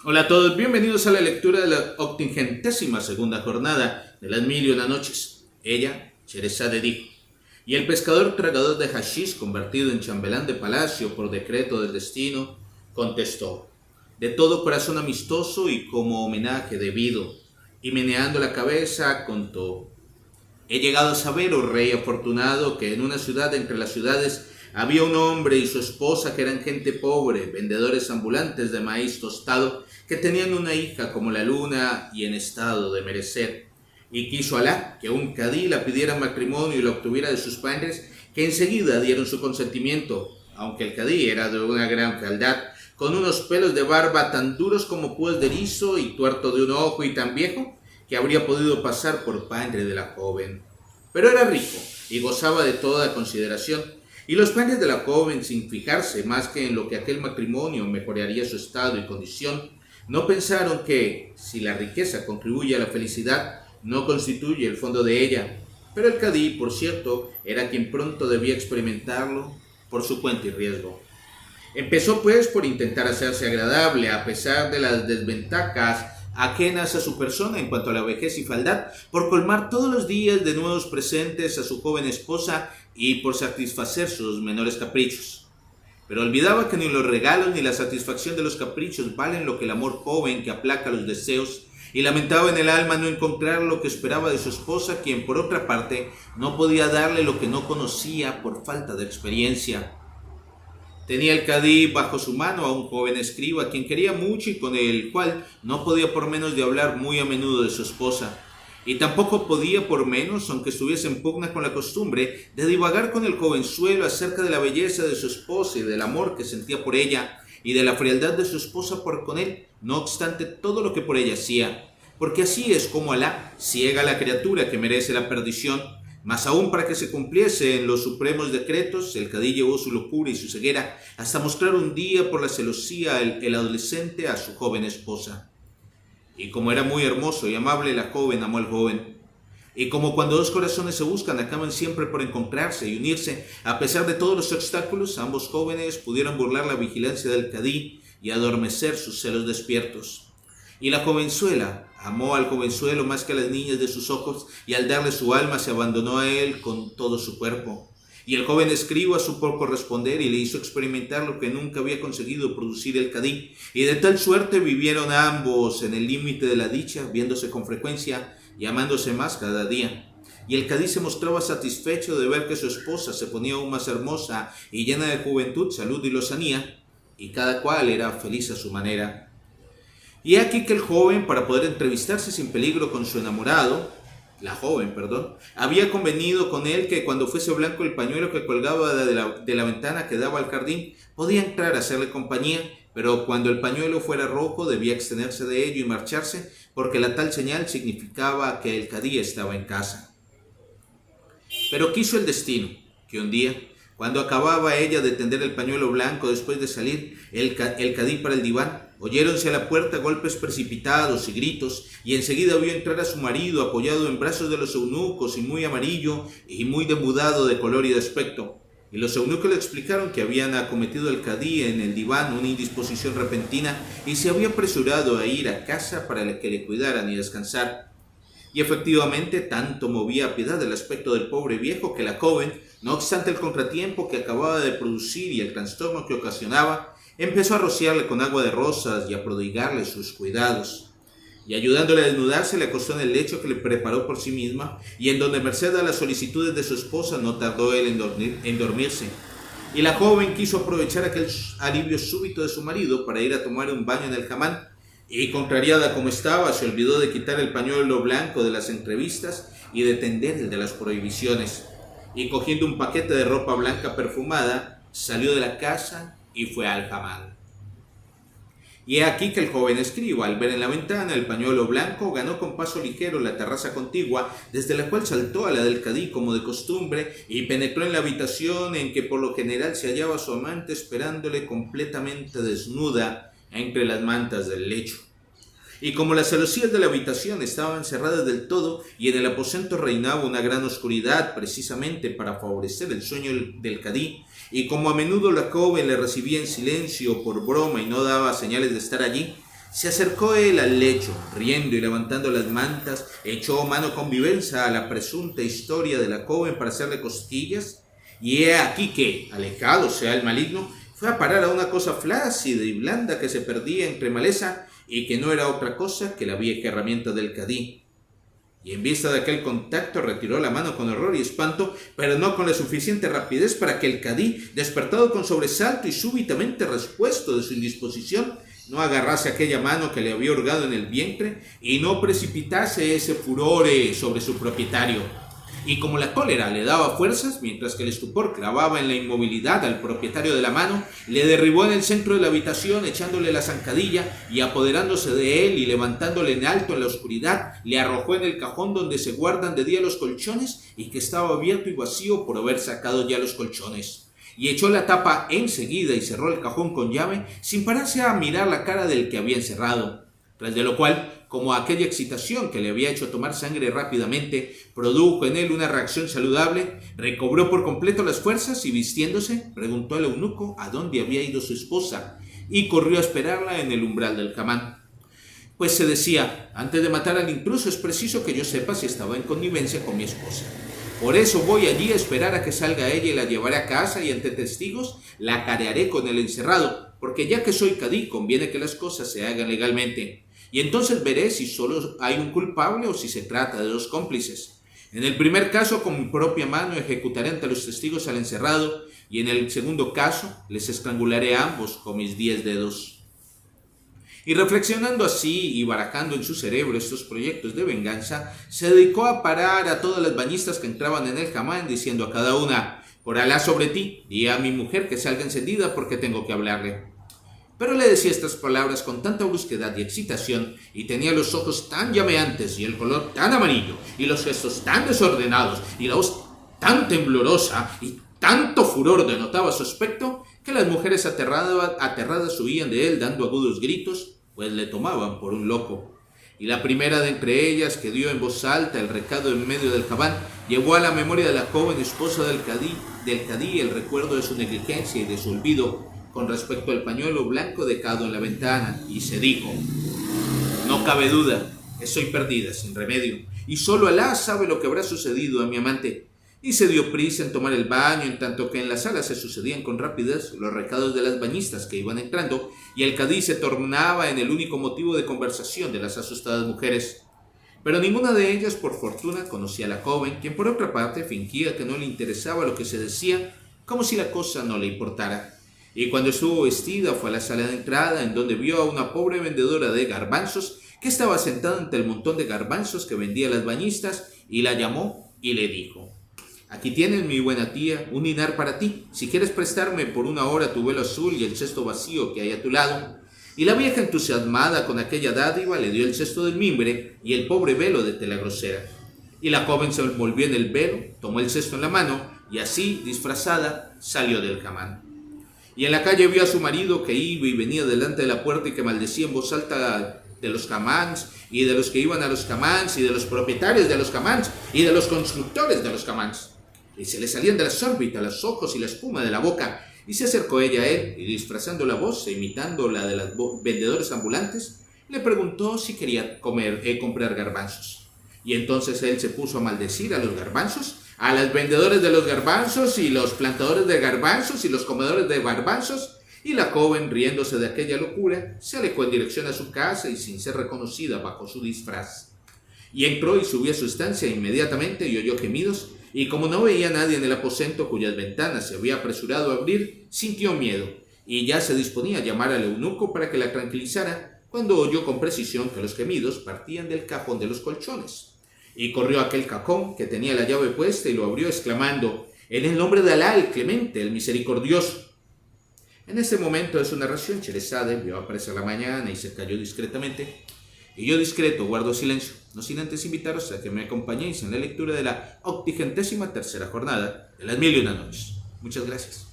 Hola a todos, bienvenidos a la lectura de la 82ª jornada de las 1001 noches. Ella, Sherazade, dijo: y el pescador tragador de hashish, convertido en chambelán de palacio por decreto del destino, contestó, de todo corazón amistoso y como homenaje debido, y meneando la cabeza contó: he llegado a saber, oh rey afortunado, que en una ciudad entre las ciudades había un hombre y su esposa que eran gente pobre, vendedores ambulantes de maíz tostado, que tenían una hija como la luna y en estado de merecer. Y quiso Alá que un cadí la pidiera matrimonio y la obtuviera de sus padres, que enseguida dieron su consentimiento, aunque el cadí era de una gran fealdad, con unos pelos de barba tan duros como púas de erizo y tuerto de un ojo y tan viejo, que habría podido pasar por padre de la joven. Pero era rico y gozaba de toda consideración, y los padres de la joven, sin fijarse más que en lo que aquel matrimonio mejoraría su estado y condición, no pensaron que, si la riqueza contribuye a la felicidad, no constituye el fondo de ella. Pero el cadí, por cierto, era quien pronto debía experimentarlo por su cuenta y riesgo. Empezó pues por intentar hacerse agradable a pesar de las desventajas ajenas a su persona en cuanto a la vejez y fealdad, por colmar todos los días de nuevos presentes a su joven esposa y por satisfacer sus menores caprichos. Pero olvidaba que ni los regalos ni la satisfacción de los caprichos valen lo que el amor joven que aplaca los deseos, y lamentaba en el alma no encontrar lo que esperaba de su esposa, quien por otra parte no podía darle lo que no conocía por falta de experiencia. Tenía el cadí bajo su mano a un joven escriba, quien quería mucho y con el cual no podía por menos de hablar muy a menudo de su esposa. Y tampoco podía por menos, aunque estuviese en pugna con la costumbre, de divagar con el jovenzuelo acerca de la belleza de su esposa y del amor que sentía por ella, y de la frialdad de su esposa por con él, no obstante todo lo que por ella hacía. Porque así es como Alá ciega a la criatura que merece la perdición. Mas aún para que se cumpliese en los supremos decretos, el cadí llevó su locura y su ceguera hasta mostrar un día por la celosía el adolescente a su joven esposa. Y como era muy hermoso y amable, la joven amó al joven. Y como cuando dos corazones se buscan acaban siempre por encontrarse y unirse, a pesar de todos los obstáculos, ambos jóvenes pudieron burlar la vigilancia del cadí y adormecer sus celos despiertos. Y la jovenzuela amó al jovenzuelo más que a las niñas de sus ojos, y al darle su alma se abandonó a él con todo su cuerpo. Y el joven escriba supo corresponder y le hizo experimentar lo que nunca había conseguido producir el cadí, y de tal suerte vivieron ambos en el límite de la dicha, viéndose con frecuencia y amándose más cada día. Y el cadí se mostraba satisfecho de ver que su esposa se ponía aún más hermosa y llena de juventud, salud y lozanía, y cada cual era feliz a su manera. Y aquí que el joven, para poder entrevistarse sin peligro con su enamorado, la joven, había convenido con él que cuando fuese blanco el pañuelo que colgaba de la ventana que daba al jardín, podía entrar a hacerle compañía, pero cuando el pañuelo fuera rojo debía extenerse de ello y marcharse, porque la tal señal significaba que el cadí estaba en casa. Pero quiso el destino que un día, cuando acababa ella de tender el pañuelo blanco después de salir el cadí para el diván, oyéronse a la puerta golpes precipitados y gritos, y enseguida vio entrar a su marido apoyado en brazos de los eunucos y muy amarillo y muy demudado de color y de aspecto. Y los eunucos le explicaron que habían acometido al cadí en el diván una indisposición repentina y se había apresurado a ir a casa para que le cuidaran y descansar. Y efectivamente tanto movía a piedad el aspecto del pobre viejo que la joven, no obstante el contratiempo que acababa de producir y el trastorno que ocasionaba, empezó a rociarle con agua de rosas y a prodigarle sus cuidados. Y ayudándole a desnudarse, le acostó en el lecho que le preparó por sí misma, y en donde merced a las solicitudes de su esposa no tardó él en dormirse. Y la joven quiso aprovechar aquel alivio súbito de su marido para ir a tomar un baño en el hamán, y contrariada como estaba, se olvidó de quitar el pañuelo blanco de las entrevistas y de tender el de las prohibiciones. Y cogiendo un paquete de ropa blanca perfumada, salió de la casa y fue al hamán. Y he aquí que el joven escriba, al ver en la ventana el pañuelo blanco, ganó con paso ligero la terraza contigua, desde la cual saltó a la del cadí como de costumbre, y penetró en la habitación en que por lo general se hallaba su amante esperándole completamente desnuda entre las mantas del lecho. Y como las celosías de la habitación estaban cerradas del todo y en el aposento reinaba una gran oscuridad precisamente para favorecer el sueño del cadí, y como a menudo la joven le recibía en silencio por broma y no daba señales de estar allí, Se acercó él al lecho, riendo y levantando las mantas, echó mano con viveza a la presunta historia de la joven para hacerle cosquillas, y he aquí que, alejado sea el maligno, fue a parar a una cosa flácida y blanda que se perdía entre maleza y que no era otra cosa que la vieja herramienta del cadí. Y en vista de aquel contacto retiró la mano con horror y espanto, pero no con la suficiente rapidez para que el cadí, despertado con sobresalto y súbitamente respuesto de su indisposición, no agarrase aquella mano que le había hurgado en el vientre y no precipitase ese furore sobre su propietario. Y como la cólera le daba fuerzas, mientras que el estupor clavaba en la inmovilidad al propietario de la mano, le derribó en el centro de la habitación, echándole la zancadilla y apoderándose de él y levantándole en alto en la oscuridad, le arrojó en el cajón donde se guardan de día los colchones y que estaba abierto y vacío por haber sacado ya los colchones. Y echó la tapa enseguida y cerró el cajón con llave, sin pararse a mirar la cara del que había encerrado. Tras de lo cual, como aquella excitación que le había hecho tomar sangre rápidamente produjo en él una reacción saludable, recobró por completo las fuerzas y vistiéndose, preguntó al eunuco a dónde había ido su esposa y corrió a esperarla en el umbral del camán. Pues se decía, antes de matar al intruso es preciso que yo sepa si estaba en connivencia con mi esposa. Por eso voy allí a esperar a que salga ella y la llevaré a casa y ante testigos la carearé con el encerrado, porque ya que soy cadí conviene que las cosas se hagan legalmente. Y entonces veré si solo hay un culpable o si se trata de dos cómplices. En el primer caso, con mi propia mano ejecutaré ante los testigos al encerrado, y en el segundo caso, les estrangularé a ambos con mis 10 dedos. Y reflexionando así y barajando en su cerebro estos proyectos de venganza, se dedicó a parar a todas las bañistas que entraban en el hamán, diciendo a cada una: por Alá sobre ti, di a mi mujer que salga encendida porque tengo que hablarle. Pero le decía estas palabras con tanta brusquedad y excitación, y tenía los ojos tan llameantes, y el color tan amarillo, y los gestos tan desordenados, y la voz tan temblorosa, y tanto furor denotaba su aspecto, que las mujeres aterradas huían de él dando agudos gritos, pues le tomaban por un loco. Y la primera de entre ellas, que dio en voz alta el recado en medio del hamán, llevó a la memoria de la joven esposa del cadí el recuerdo de su negligencia y de su olvido con respecto al pañuelo blanco dejado en la ventana, y se dijo: no cabe duda, estoy perdida sin remedio, y solo Alá sabe lo que habrá sucedido a mi amante. Y se dio prisa en tomar el baño, en tanto que en la sala se sucedían con rapidez los recados de las bañistas que iban entrando, y el cadí se tornaba en el único motivo de conversación de las asustadas mujeres. Pero ninguna de ellas, por fortuna, conocía a la joven, quien por otra parte fingía que no le interesaba lo que se decía, como si la cosa no le importara. Y cuando estuvo vestida fue a la sala de entrada, en donde vio a una pobre vendedora de garbanzos que estaba sentada ante el montón de garbanzos que vendía las bañistas, y la llamó y le dijo: aquí tienes, mi buena tía, un dinar para ti, si quieres prestarme por una hora tu velo azul y el cesto vacío que hay a tu lado. Y la vieja, entusiasmada con aquella dádiva, le dio el cesto del mimbre y el pobre velo de tela grosera. Y la joven se envolvió en el velo, tomó el cesto en la mano, y así, disfrazada, salió del hamán. Y en la calle vio a su marido que iba y venía delante de la puerta y que maldecía en voz alta de los hamáns, y de los que iban a los hamáns, y de los propietarios de los hamáns, y de los constructores de los hamáns. Y se le salían de las órbitas los ojos y la espuma de la boca, y se acercó ella a él, y disfrazando la voz e imitando la de los vendedores ambulantes, le preguntó si quería comprar garbanzos. Y entonces él se puso a maldecir a los garbanzos, a los vendedores de los garbanzos y los plantadores de garbanzos y los comedores de garbanzos, y la joven, riéndose de aquella locura, se alejó en dirección a su casa y sin ser reconocida bajo su disfraz. Y entró y subió a su estancia inmediatamente y oyó gemidos, y como no veía a nadie en el aposento cuyas ventanas se había apresurado a abrir, sintió miedo, y ya se disponía a llamar al eunuco para que la tranquilizara, cuando oyó con precisión que los gemidos partían del cajón de los colchones. Y corrió a aquel cajón que tenía la llave puesta y lo abrió exclamando: en el nombre de Alá, el clemente, el misericordioso. En este momento de su narración, Sherezade vio aparecer la mañana y se calló discretamente. Y yo discreto guardo silencio, no sin antes invitaros a que me acompañéis en la lectura de la 83ª jornada de las 1001 noches. Muchas gracias.